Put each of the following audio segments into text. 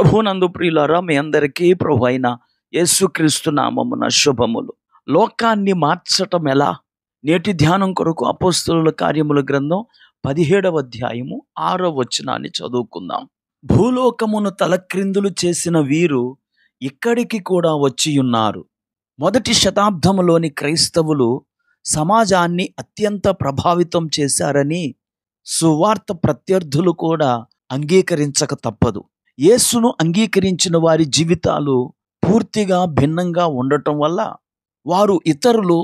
ప్రభువునందు ప్రియులారా, మీ అందరికీ ప్రభు అయిన యేసుక్రీస్తు నామమున శుభములు. లోకాన్ని మార్చటం ఎలా? నేటి ధ్యానం కొరకు అపోస్తలుల కార్యముల గ్రంథం 17వ అధ్యాయము 6వ వచనాన్ని చదువుకుందాం. భూలోకమును తలక్రిందులు చేసిన వీరు ఇక్కడికి కూడా వచ్చియున్నారు. మొదటి శతాబ్దములోని క్రైస్తవులు సమాజాన్ని అత్యంత ప్రభావితం చేశారని సువార్త ప్రత్యర్థులు కూడా అంగీకరించక తప్పదు. యేసును అంగీకరించిన వారి జీవితాలు పూర్తిగా భిన్నంగా ఉండటం వల్ల వారు ఇతరులు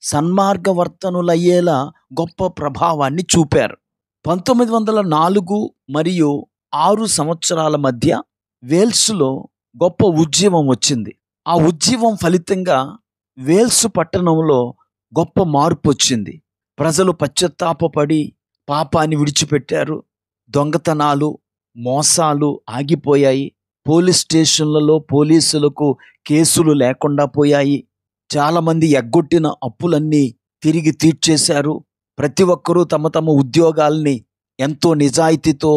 సన్మార్గవర్తనులయ్యేలా గొప్ప ప్రభావాన్ని చూపారు. 1904 మరియు 6 సంవత్సరాల మధ్య వేల్స్లో గొప్ప ఉద్యమం వచ్చింది. ఆ ఉద్యమం ఫలితంగా వేల్స్ పట్టణంలో గొప్ప మార్పు వచ్చింది. ప్రజలు పశ్చాత్తాపపడి పాపాన్ని విడిచిపెట్టారు. దొంగతనాలు, మోసాలు ఆగిపోయాయి. పోలీస్ స్టేషన్లలో పోలీసులకు కేసులు లేకుండా పోయాయి. చాలామంది ఎగ్గొట్టిన అప్పులన్నీ తిరిగి తీర్చేశారు. ప్రతి ఒక్కరూ తమ తమ ఉద్యోగాల్ని ఎంతో నిజాయితీతో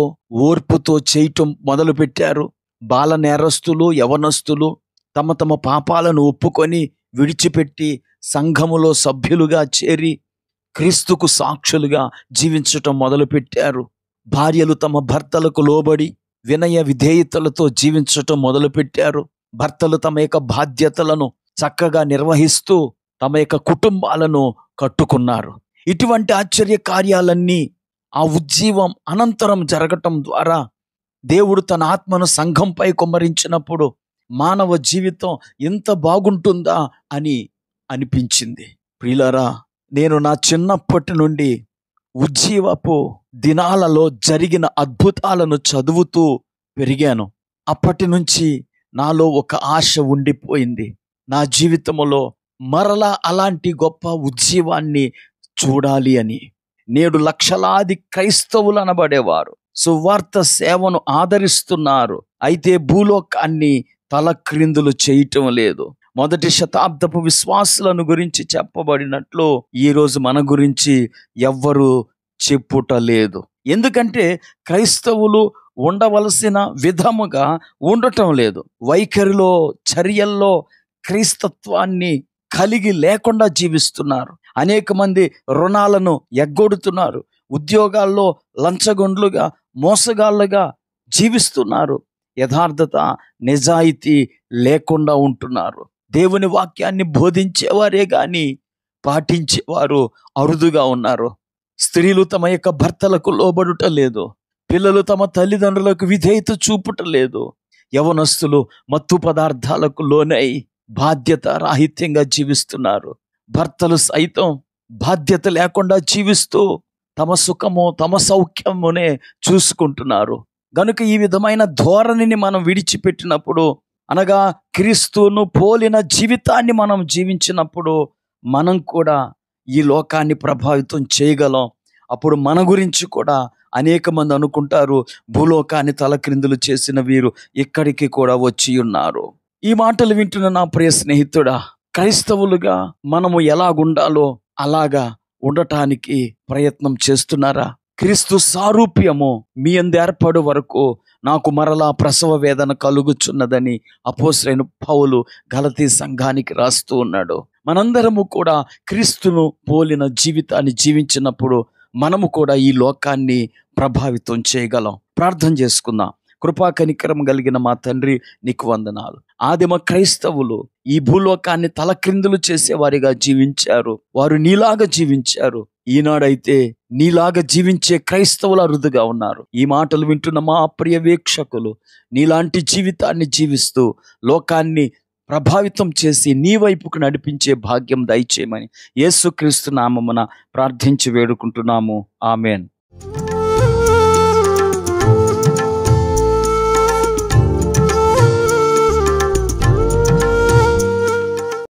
ఓర్పుతో చేయటం మొదలుపెట్టారు. బాల నేరస్తులు, యవనస్తులు తమ తమ పాపాలను ఒప్పుకొని విడిచిపెట్టి సంఘములో సభ్యులుగా చేరి క్రీస్తుకు సాక్షులుగా జీవించటం మొదలుపెట్టారు. భార్యలు తమ భర్తలకు లోబడి వినయ విధేయతలతో జీవించటం మొదలుపెట్టారు. భర్తలు తమ యొక్క బాధ్యతలను చక్కగా నిర్వహిస్తూ తమ యొక్క కుటుంబాలను కట్టుకున్నారు. ఇటువంటి ఆశ్చర్య కార్యాలన్నీ ఆ ఉజ్జీవం అనంతరం జరగటం ద్వారా దేవుడు తన ఆత్మను సంఘంపై కుమ్మరించినప్పుడు మానవ జీవితం ఎంత బాగుంటుందా అని అనిపించింది. ప్రియులారా, నేను నా చిన్నప్పటి నుండి ఉజ్జీవపు దినాలలో జరిగిన అద్భుతాలను చదువుతూ పెరిగాను. అప్పటి నుంచి నాలో ఒక ఆశ ఉండిపోయింది. నా జీవితంలో మరలా అలాంటి గొప్ప ఉజ్జీవాన్ని చూడాలి అని. నేడు లక్షలాది క్రైస్తవులు అనబడేవారు సువార్త సేవను ఆదరిస్తున్నారు. అయితే భూలోకాన్ని తలక్రిందులు చేయటం లేదు. మొదటి శతాబ్దపు విశ్వాసులను గురించి చెప్పబడినట్లు ఈరోజు మన గురించి ఎవ్వరూ చెప్పుటలేదు. ఎందుకంటే క్రైస్తవులు ఉండవలసిన విధముగా ఉండటం లేదు. వైఖరిలో, చర్యల్లో క్రైస్తత్వాన్ని కలిగి లేకుండా జీవిస్తున్నారు. అనేక మంది రుణాలను ఎగ్గొడుతున్నారు. ఉద్యోగాల్లో లంచగొండ్లుగా, మోసగాళ్ళుగా జీవిస్తున్నారు. యథార్థత, నిజాయితీ లేకుండా ఉంటున్నారు. దేవుని వాక్యాన్ని బోధించేవారే గాని పాటించేవారు అరుదుగా ఉన్నారు. స్త్రీలు తమ యొక్క భర్తలకు లోబడుట లేదు. పిల్లలు తమ తల్లిదండ్రులకు విధేయత చూపుట లేదు. యవనస్తులు మత్తు పదార్థాలకు లోనై బాధ్యత రాహిత్యంగా జీవిస్తున్నారు. భర్తలు సైతం బాధ్యత లేకుండా జీవిస్తూ తమ సుఖము, తమ సౌఖ్యమునే చూసుకుంటున్నారు. గనుక ఈ విధమైన ధోరణిని మనం విడిచిపెట్టినప్పుడు, అనగా క్రీస్తును పోలిన జీవితాన్ని మనం జీవించినప్పుడు మనం కూడా ఈ లోకాన్ని ప్రభావితం చేయగలం. అప్పుడు మన గురించి కూడా అనేక మంది అనుకుంటారు, భూలోకాన్ని తలక్రిందులు చేసిన వీరు ఇక్కడికి కూడా వచ్చి ఉన్నారు. ఈ మాటలు వింటున్న నా ప్రియ స్నేహితుడా, క్రైస్తవులుగా మనము ఎలాగుండాలో అలాగా ఉండటానికి ప్రయత్నం చేస్తున్నారా? క్రీస్తు సారూప్యము మీ యందు ఏర్పడు వరకు నాకు మరలా ప్రసవ వేదన కలుగుచున్నదని అపోస్తలుడైన పౌలు గలతీ సంఘానికి రాస్తూ ఉన్నాడు. మనందరము కూడా క్రీస్తును పోలిన జీవితాన్ని జీవించినప్పుడు మనము కూడా ఈ లోకాన్ని ప్రభావితం చేయగలం. ప్రార్థన చేసుకుందాం. కృపా కనికరం కలిగిన మా తండ్రి, నీకు వందనాలు. ఆదిమ క్రైస్తవులు ఈ భూలోకాన్ని తలక్రిందులు చేసేవారిగా జీవించారు. వారు నీలాగా జీవించారు. ఈనాడైతే నీలాగా జీవించే క్రైస్తవులు అరుదుగా ఉన్నారు. ఈ మాటలు వింటున్న మా ప్రియ వీక్షకులు నీలాంటి జీవితాన్ని జీవిస్తూ లోకాన్ని ప్రభావితం చేసి నీ వైపుకు నడిపించే భాగ్యం దయచేయమని యేసుక్రీస్తు నామమున ప్రార్థించి వేడుకుంటున్నాము. ఆమెన్.